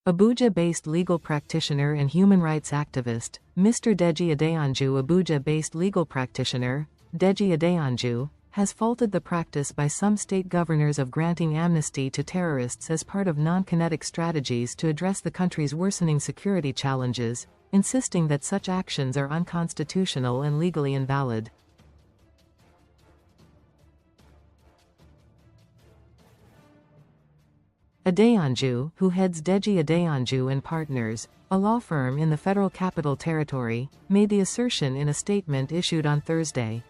Abuja-based legal practitioner and human rights activist, Mr. Deji Adeyanju Abuja-based legal practitioner, Deji Adeyanju, has faulted the practice by some state governors of granting amnesty to terrorists as part of non-kinetic strategies to address the country's worsening security challenges, insisting that such actions are unconstitutional and legally invalid. Adeyanju, who heads Deji Adeyanju and Partners, a law firm in the Federal Capital Territory, made the assertion in a statement issued on Thursday.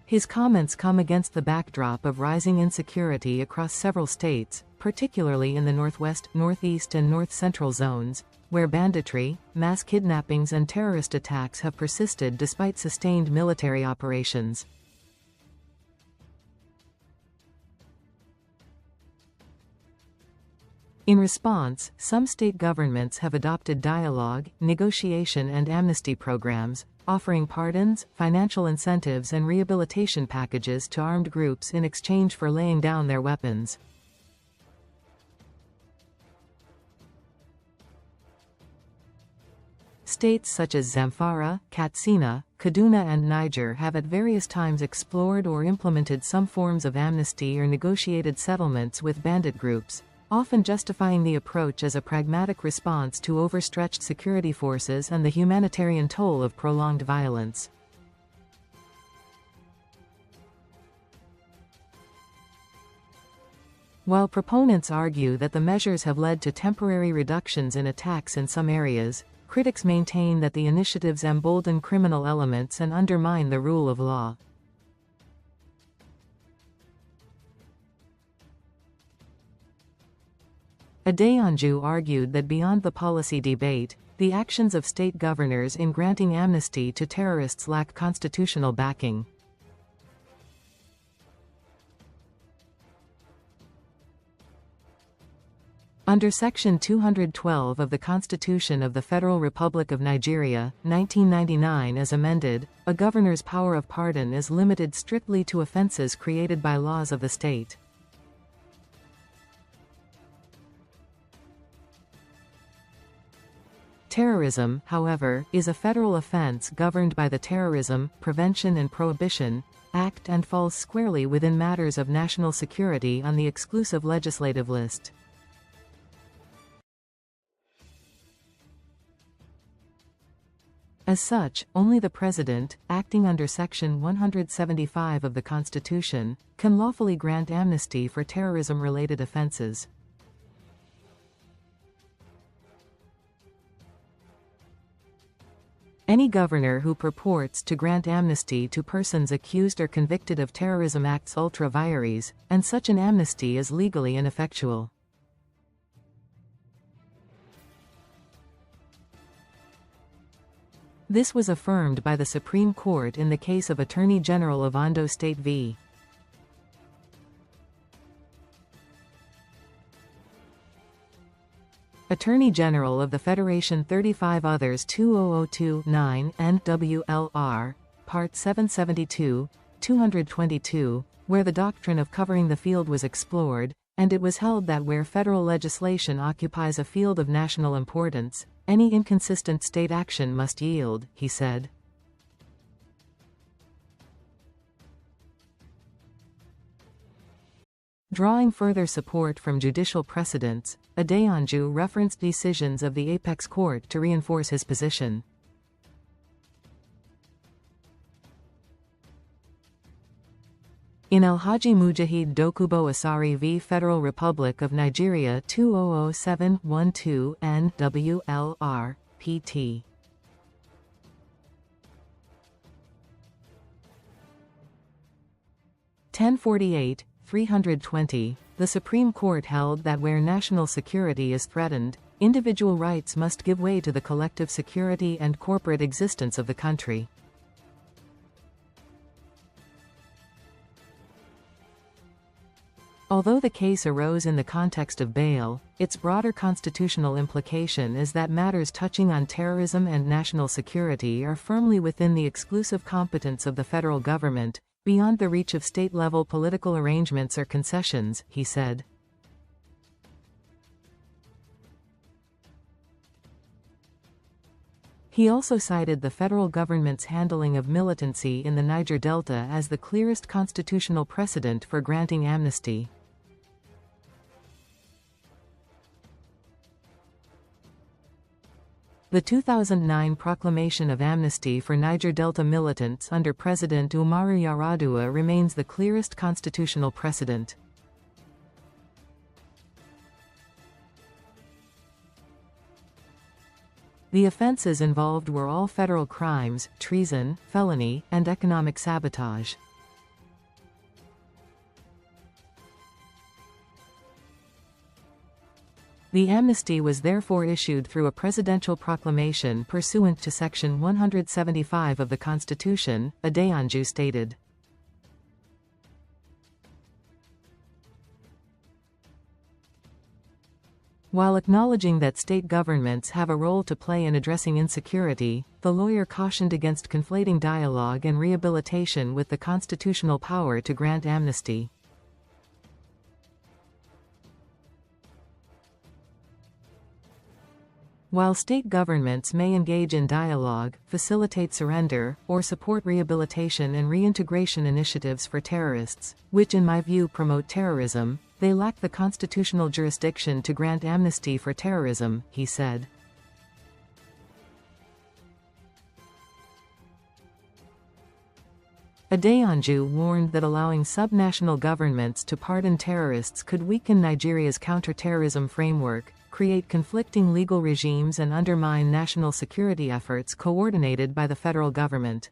His comments come against the backdrop of rising insecurity across several states, particularly in the northwest, northeast and north-central zones, where banditry, mass kidnappings and terrorist attacks have persisted despite sustained military operations. In response, some state governments have adopted dialogue, negotiation and amnesty programs, offering pardons, financial incentives and rehabilitation packages to armed groups in exchange for laying down their weapons. States such as Zamfara, Katsina, Kaduna and Niger have at various times explored or implemented some forms of amnesty or negotiated settlements with bandit groups, often justifying the approach as a pragmatic response to overstretched security forces and the humanitarian toll of prolonged violence. While proponents argue that the measures have led to temporary reductions in attacks in some areas, critics maintain that the initiatives embolden criminal elements and undermine the rule of law. Adeyanju argued that beyond the policy debate, the actions of state governors in granting amnesty to terrorists lack constitutional backing. Under Section 212 of the Constitution of the Federal Republic of Nigeria, 1999 as amended, a governor's power of pardon is limited strictly to offences created by laws of the state. Terrorism, however, is a federal offense governed by the Terrorism, Prevention and Prohibition Act and falls squarely within matters of national security on the exclusive legislative list. As such, only the President, acting under Section 175 of the Constitution, can lawfully grant amnesty for terrorism-related offenses. Any governor who purports to grant amnesty to persons accused or convicted of terrorism acts ultra vires, and such an amnesty is legally ineffectual. This was affirmed by the Supreme Court in the case of Attorney General of Ondo State v. Attorney General of the Federation 35 others 20029 NWLR, Part 772, 222, where the doctrine of covering the field was explored, and it was held that where federal legislation occupies a field of national importance, any inconsistent state action must yield, he said. Drawing further support from judicial precedents, Adeyanju referenced decisions of the Apex Court to reinforce his position. In Alhaji Mujahid Dokubo-Asari v. Federal Republic of Nigeria 200712 NWLR, pt. 1048, 320, the Supreme Court held that where national security is threatened, individual rights must give way to the collective security and corporate existence of the country. Although the case arose in the context of bail, its broader constitutional implication is that matters touching on terrorism and national security are firmly within the exclusive competence of the federal government, beyond the reach of state-level political arrangements or concessions, he said. He also cited the federal government's handling of militancy in the Niger Delta as the clearest constitutional precedent for granting amnesty. The 2009 proclamation of amnesty for Niger Delta militants under President Umaru Yar'Adua remains the clearest constitutional precedent. The offenses involved were all federal crimes, treason, felony, and economic sabotage. The amnesty was therefore issued through a presidential proclamation pursuant to Section 175 of the Constitution, Adeyanju stated. While acknowledging that state governments have a role to play in addressing insecurity, the lawyer cautioned against conflating dialogue and rehabilitation with the constitutional power to grant amnesty. While state governments may engage in dialogue, facilitate surrender, or support rehabilitation and reintegration initiatives for terrorists, which in my view promote terrorism, they lack the constitutional jurisdiction to grant amnesty for terrorism, he said. Adeyanju warned that allowing subnational governments to pardon terrorists could weaken Nigeria's counter-terrorism framework, create conflicting legal regimes and undermine national security efforts coordinated by the federal government.